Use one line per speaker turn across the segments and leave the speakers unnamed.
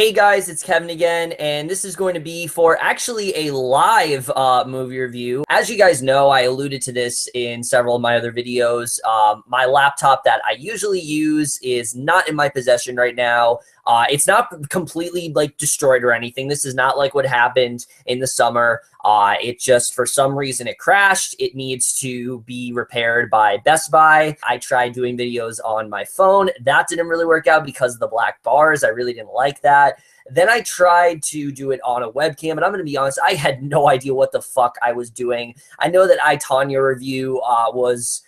Hey guys, it's Kevin again, and this is going to be for actually a live movie review. As you guys know, I alluded to this in several of my other videos. My laptop that I usually use is not in my possession right now. It's not completely destroyed or anything. This is not like what happened in the summer. It just, for some reason, it crashed. It needs to be repaired by Best Buy. I tried doing videos on my phone. That didn't really work out because of the black bars. I really didn't like that. Then I tried to do it on a webcam, and I'm going to be honest, I had no idea what the fuck I was doing. I know that Tanya review was,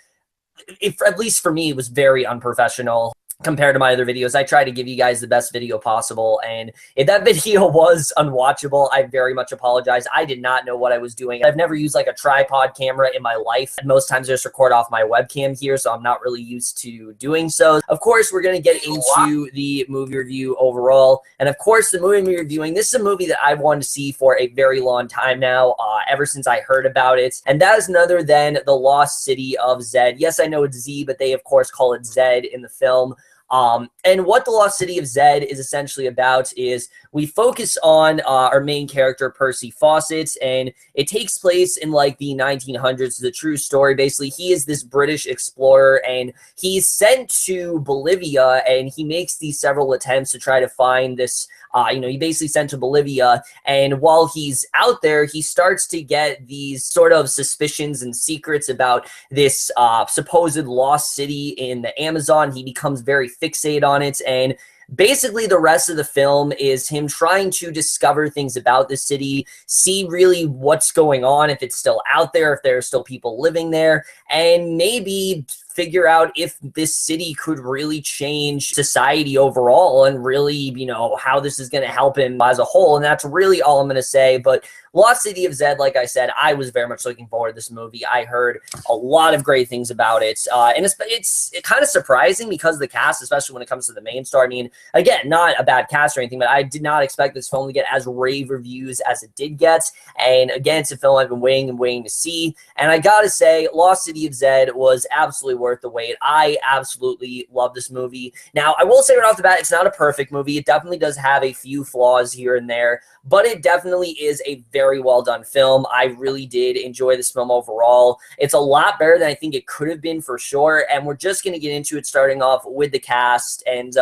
at least for me, was very unprofessional compared to my other videos. I try to give you guys the best video possible, and if that video was unwatchable, I very much apologize. I did not know what I was doing. I've never used like a tripod camera in my life. Most times I just record off my webcam here, so I'm not really used to doing so. Of course, we're going to get into the movie review overall, and of course, the movie I'm reviewing, this is a movie that I've wanted to see for a very long time now, ever since I heard about it, and that is none other than The Lost City of Zed. Yes, I know it's Z, but they of course call it Zed in the film. And what The Lost City of Zed is essentially about is we focus on our main character, Percy Fawcett, and it takes place in like the 1900s. It's a true story. Basically, he is this British explorer, and he's sent to Bolivia, and he makes these several attempts to try to find this. He basically sent to Bolivia, and while he's out there, he starts to get these sort of suspicions and secrets about this supposed lost city in the Amazon. He becomes very fixated on it, and basically the rest of the film is him trying to discover things about the city, see really what's going on, if it's still out there, if there are still people living there, and maybe figure out if this city could really change society overall and really, how this is going to help him as a whole. And that's really all I'm going to say. But Lost City of Zed, like I said, I was very much looking forward to this movie. I heard a lot of great things about it. And it's kind of surprising because of the cast, especially when it comes to the main star. I mean, again, not a bad cast or anything, but I did not expect this film to get as rave reviews as it did get. And again, it's a film I've been waiting to see. And I got to say, Lost City of Zed was absolutely worth the wait. I absolutely love this movie. Now, I will say right off the bat, it's not a perfect movie. It definitely does have a few flaws here and there, but it definitely is a very well done film. I really did enjoy this film overall. It's a lot better than I think it could have been for sure, and we're just going to get into it starting off with the cast. And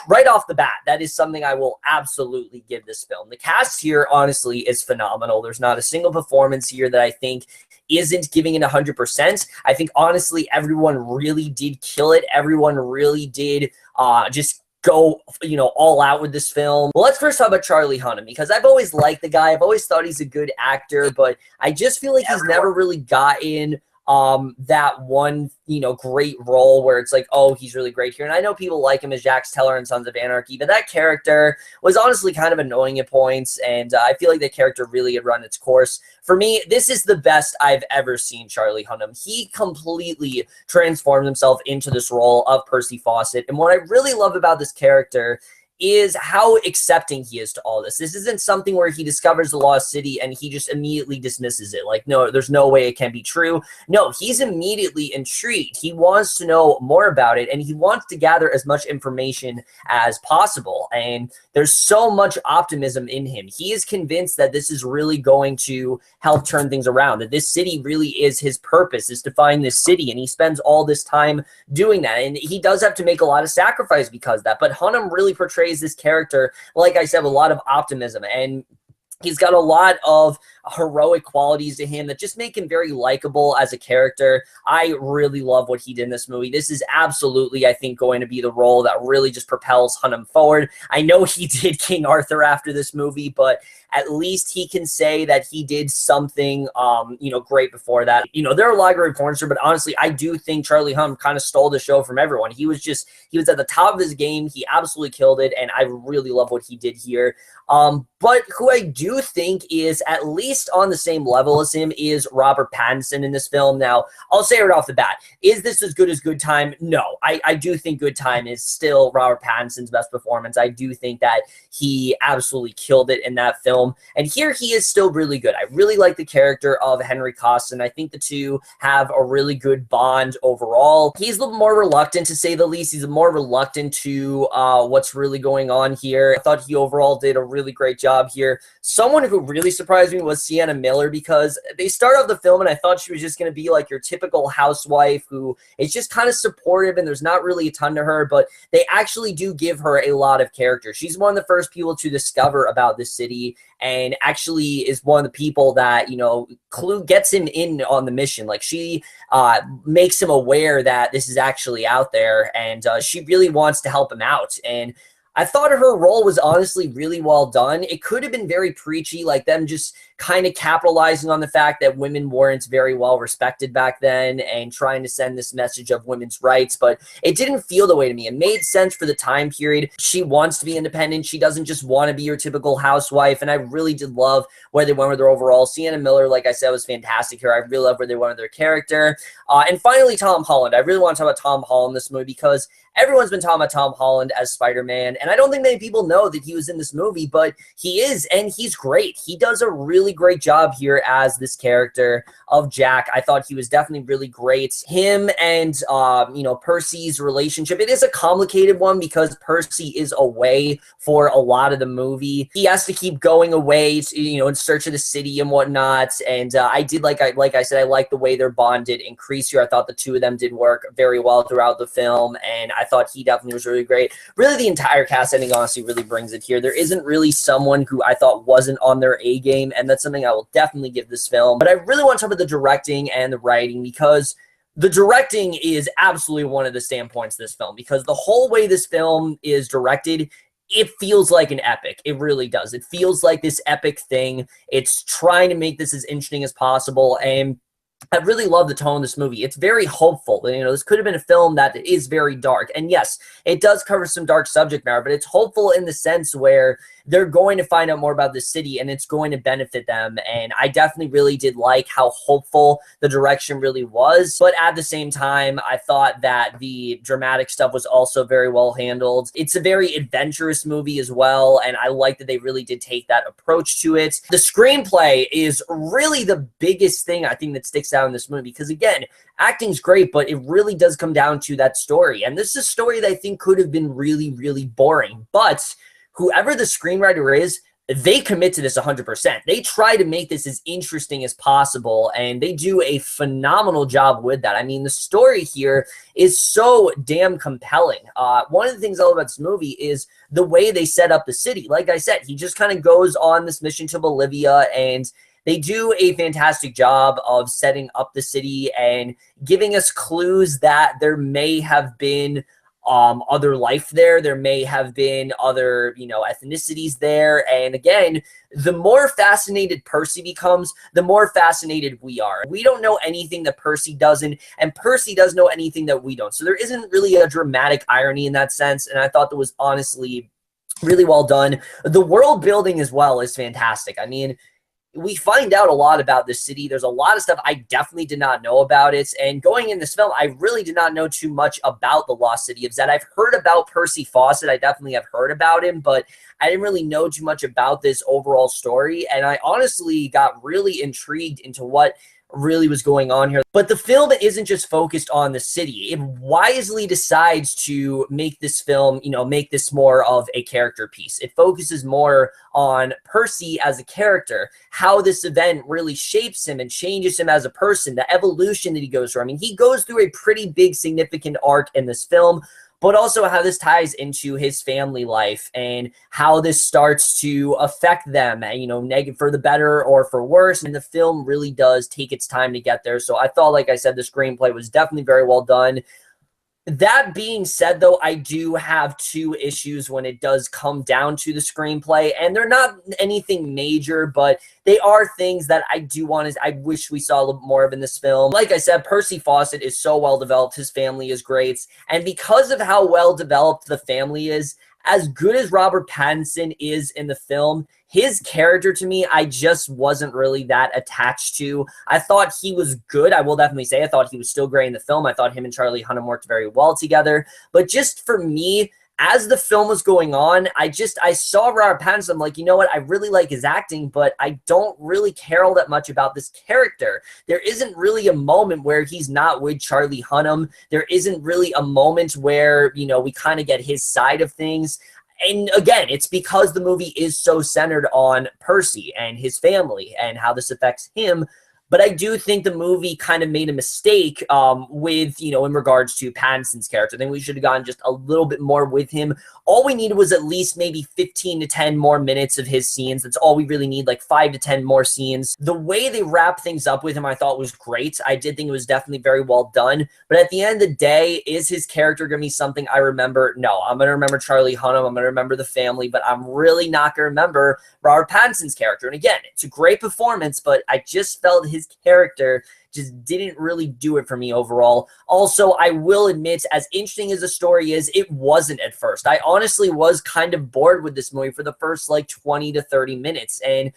right off the bat, that is something I will absolutely give this film. The cast here, honestly, is phenomenal. There's not a single performance here that I think isn't giving it 100%. I think, honestly, everyone really did kill it. Everyone really did just go, all out with this film. Well, let's first talk about Charlie Hunnam, because I've always liked the guy. I've always thought he's a good actor, but I just feel like he's never really gotten that one, great role where it's like, oh, he's really great here. And I know people like him as Jax Teller in Sons of Anarchy, but that character was honestly kind of annoying at points, and I feel like the character really had run its course. For me, this is the best I've ever seen Charlie Hunnam. He completely transformed himself into this role of Percy Fawcett, and what I really love about this character is how accepting he is to all this. This isn't something where he discovers the lost city and he just immediately dismisses it. Like, no, there's no way it can be true. No, he's immediately intrigued. He wants to know more about it, and he wants to gather as much information as possible. And there's so much optimism in him. He is convinced that this is really going to help turn things around, that this city really is his purpose, is to find this city, and he spends all this time doing that. And he does have to make a lot of sacrifice because of that, but Hunnam really portrays this character, like I said, with a lot of optimism, and he's got a lot of heroic qualities to him that just make him very likable as a character. I really love what he did in this movie. This is absolutely, I think, going to be the role that really just propels Hunnam forward. I know he did King Arthur after this movie, but at least he can say that he did something, great before that. There are a lot of great performances, but honestly, I do think Charlie Hunnam kind of stole the show from everyone. He was at the top of his game. He absolutely killed it, and I really love what he did here. But who I do do think is at least on the same level as him is Robert Pattinson in this film. Now, I'll say right off the bat, is this as good as Good Time? No. I do think Good Time is still Robert Pattinson's best performance. I do think that he absolutely killed it in that film. And here he is still really good. I really like the character of Henry Costin. I think the two have a really good bond overall. He's a little more reluctant, to say the least. He's more reluctant to what's really going on here. I thought he overall did a really great job here. Someone who really surprised me was Sienna Miller, because they start off the film and I thought she was just going to be like your typical housewife who is just kind of supportive and there's not really a ton to her, but they actually do give her a lot of character. She's one of the first people to discover about this city and actually is one of the people that, you know, gets him in on the mission. Like, she makes him aware that this is actually out there, and she really wants to help him out. And I thought her role was honestly really well done. It could have been very preachy, like them just kind of capitalizing on the fact that women weren't very well respected back then and trying to send this message of women's rights, but it didn't feel the way to me. It made sense for the time period. She wants to be independent. She doesn't just want to be your typical housewife, and I really did love where they went with her overall. Sienna Miller, like I said, was fantastic here. I really love where they went with their character. And finally, Tom Holland. I really want to talk about Tom Holland in this movie because everyone's been talking about Tom Holland as Spider-Man, and I don't think many people know that he was in this movie, but he is, and he's great. He does a really great job here as this character of Jack. I thought he was definitely really great. Him and, you know, Percy's relationship, it is a complicated one because Percy is away for a lot of the movie. He has to keep going away, to, you know, in search of the city and whatnot, and I did, like I said, I like the way their bond did increase here. I thought the two of them did work very well throughout the film, and I thought he definitely was really great. Really, the entire cast, I think, honestly, really brings it here. There isn't really someone who I thought wasn't on their A game, and that's something I will definitely give this film. But I really want to talk about the directing and the writing, because the directing is absolutely one of the standpoints of this film, because the whole way this film is directed, it feels like an epic. It really does. It feels like this epic thing. It's trying to make this as interesting as possible, and I really love the tone of this movie. It's very hopeful. You know, this could have been a film that is very dark. And yes, it does cover some dark subject matter, but it's hopeful in the sense where they're going to find out more about the city and it's going to benefit them. And I definitely really did like how hopeful the direction really was. But at the same time, I thought that the dramatic stuff was also very well handled. It's a very adventurous movie as well, and I like that they really did take that approach to it. The screenplay is really the biggest thing I think that sticks out in this movie, because again, acting's great, but it really does come down to that story. And this is a story that I think could have been really, really boring, but whoever the screenwriter is, they commit to this 100%. They try to make this as interesting as possible, and they do a phenomenal job with that. I mean, the story here is so damn compelling. One of the things I love about this movie is the way they set up the city. Like I said, he just kind of goes on this mission to Bolivia, and they do a fantastic job of setting up the city and giving us clues that there may have been other life there. There may have been other, you know, ethnicities there. And again, the more fascinated Percy becomes, the more fascinated we are. We don't know anything that Percy doesn't, and Percy doesn't know anything that we don't. So there isn't really a dramatic irony in that sense. And I thought that was honestly really well done. The world building as well is fantastic. I mean, we find out a lot about the city. There's a lot of stuff I definitely did not know about it. And going in this film, I really did not know too much about the lost city of Zed. I've heard about Percy Fawcett. I definitely have heard about him, but I didn't really know too much about this overall story. And I honestly got really intrigued into what really was going on here. But the film isn't just focused on the city. It wisely decides to make this film, you know, make this more of a character piece. It focuses more on Percy as a character, how this event really shapes him and changes him as a person, the evolution that he goes through. I mean, he goes through a pretty big, significant arc in this film, but also how this ties into his family life and how this starts to affect them, you know, for the better or for worse. And the film really does take its time to get there. So I thought, like I said, the screenplay was definitely very well done. That being said, though, I do have two issues when it does come down to the screenplay, and they're not anything major, but they are things that I wish we saw a little more of in this film. Like I said, Percy Fawcett is so well developed. His family is great, and because of how well developed the family is, as good as Robert Pattinson is in the film, his character to me, I just wasn't really that attached to. I thought he was good. I will definitely say I thought he was still great in the film. I thought him and Charlie Hunnam worked very well together. But just for me, as the film was going on, I saw Robert Pattinson. I'm like, you know what? I really like his acting, but I don't really care all that much about this character. There isn't really a moment where he's not with Charlie Hunnam. There isn't really a moment where, you know, we kind of get his side of things. And again, it's because the movie is so centered on Percy and his family and how this affects him. But I do think the movie kind of made a mistake with, you know, in regards to Pattinson's character. I think we should have gone just a little bit more with him. All we needed was at least maybe 15 to 10 more minutes of his scenes. That's all we really need, like 5 to 10 more scenes. The way they wrap things up with him, I thought was great. I did think it was definitely very well done. But at the end of the day, is his character going to be something I remember? No, I'm going to remember Charlie Hunnam. I'm going to remember the family, but I'm really not going to remember Robert Pattinson's character. And again, it's a great performance, but I just felt his character just didn't really do it for me overall. Also, I will admit, as interesting as the story is, it wasn't at first. I honestly was kind of bored with this movie for the first like 20 to 30 minutes. And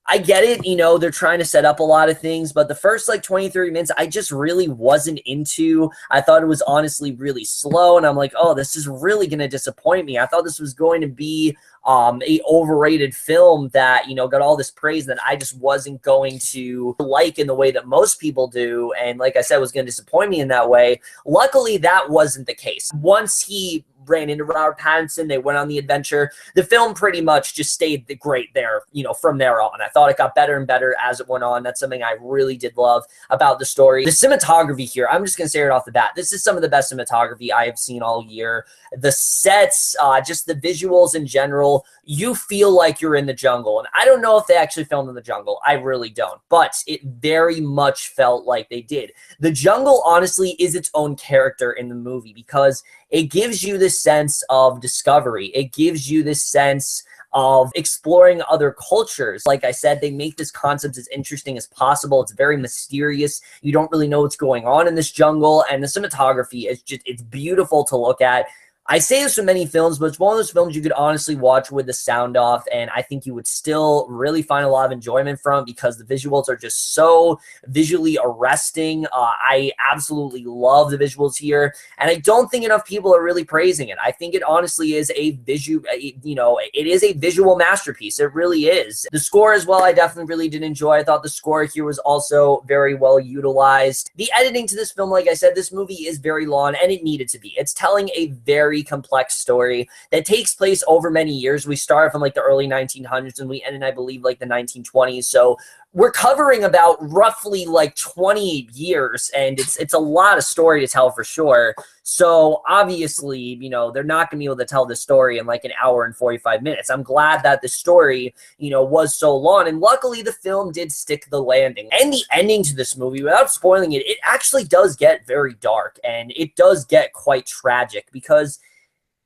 I get it, you know, they're trying to set up a lot of things, but the first like 20, 30 minutes, I just really wasn't into. I thought it was honestly really slow, and I'm like, oh, this is really going to disappoint me. I thought this was going to be a overrated film that, you know, got all this praise that I just wasn't going to like in the way that most people do, and like I said, was going to disappoint me in that way. Luckily, that wasn't the case. Once he ran into Robert Pattinson, they went on the adventure. The film pretty much just stayed great there, you know, from there on. I thought it got better and better as it went on. That's something I really did love about the story. The cinematography here, I'm just going to say it off the bat. This is some of the best cinematography I have seen all year. The sets, just the visuals in general, you feel like you're in the jungle. And I don't know if they actually filmed in the jungle. I really don't. But it very much felt like they did. The jungle, honestly, is its own character in the movie because it gives you this sense of discovery. It gives you this sense of exploring other cultures. Like I said, they make this concept as interesting as possible. It's very mysterious. You don't really know what's going on in this jungle, and the cinematography is just, it's beautiful to look at. I say this with many films, but it's one of those films you could honestly watch with the sound off, and I think you would still really find a lot of enjoyment from because the visuals are just so visually arresting. I absolutely love the visuals here, and I don't think enough people are really praising it. I think it honestly is a it is a visual masterpiece. It really is. The score as well, I definitely really did enjoy. I thought the score here was also very well utilized. The editing to this film, like I said, this movie is very long, and it needed to be. It's telling a very complex story that takes place over many years. We start from like the early 1900s and we end in, I believe, like the 1920s. So we're covering about roughly like 20 years, and it's a lot of story to tell for sure. So obviously, you know, they're not gonna be able to tell this story in like an hour and 45 minutes. I'm glad that the story, you know, was so long, and luckily the film did stick the landing. And the ending to this movie, without spoiling it, it actually does get very dark, and it does get quite tragic because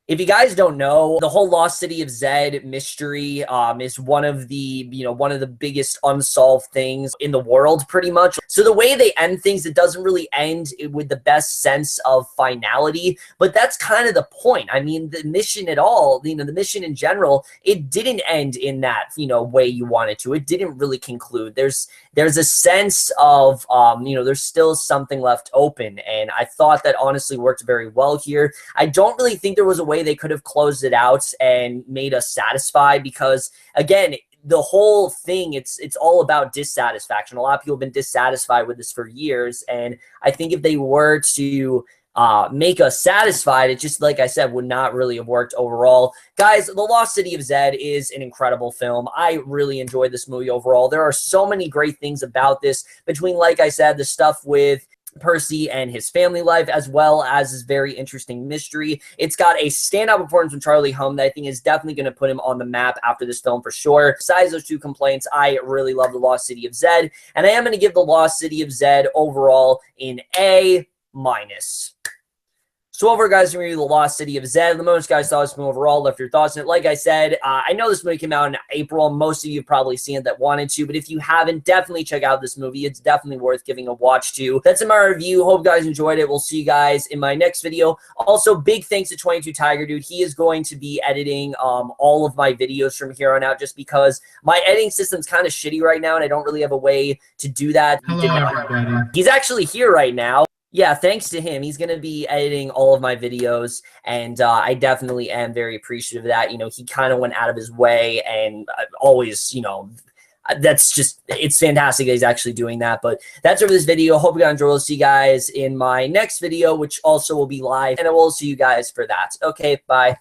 if you guys don't know, the whole Lost City of Zed mystery is one of the biggest unsolved things in the world, pretty much. So the way they end things, it doesn't really end with the best sense of finality, but that's kind of the point. I mean, the mission at all, you know, the mission in general, it didn't end in that, you know, way you wanted to. It didn't really conclude. There's a sense of, there's still something left open, and I thought that honestly worked very well here. I don't really think there was a way they could have closed it out and made us satisfied because, again, the whole thing, it's all about dissatisfaction. A lot of people have been dissatisfied with this for years, and I think if they were to make us satisfied, it just, like I said, would not really have worked overall. Guys, The Lost City of Zed is an incredible film. I really enjoyed this movie overall. There are so many great things about this, between, like I said, the stuff with Percy and his family life, as well as his very interesting mystery. It's got a standout performance from Charlie Hunnam that I think is definitely going to put him on the map after this film for sure. Besides those two complaints, I really love The Lost City of Zed, and I am going to give The Lost City of Zed overall an A-. So overall, guys, we're reviewing The Lost City of Zed. The most guys saw this movie overall, left your thoughts on it. Like I said, I know this movie came out in April. Most of you have probably seen it that wanted to, but if you haven't, definitely check out this movie. It's definitely worth giving a watch to. That's in my review. Hope you guys enjoyed it. We'll see you guys in my next video. Also, big thanks to 22 Tiger Dude. He is going to be editing all of my videos from here on out, just because my editing system's kind of shitty right now, and I don't really have a way to do that.
Hello, everybody.
He's actually here right now. Yeah, thanks to him. He's going to be editing all of my videos, and I definitely am very appreciative of that. You know, he kind of went out of his way, and always, you know, that's just, it's fantastic that he's actually doing that. But that's it for this video. Hope you guys enjoyed. We'll see you guys in my next video, which also will be live, and I will see you guys for that. Okay, bye.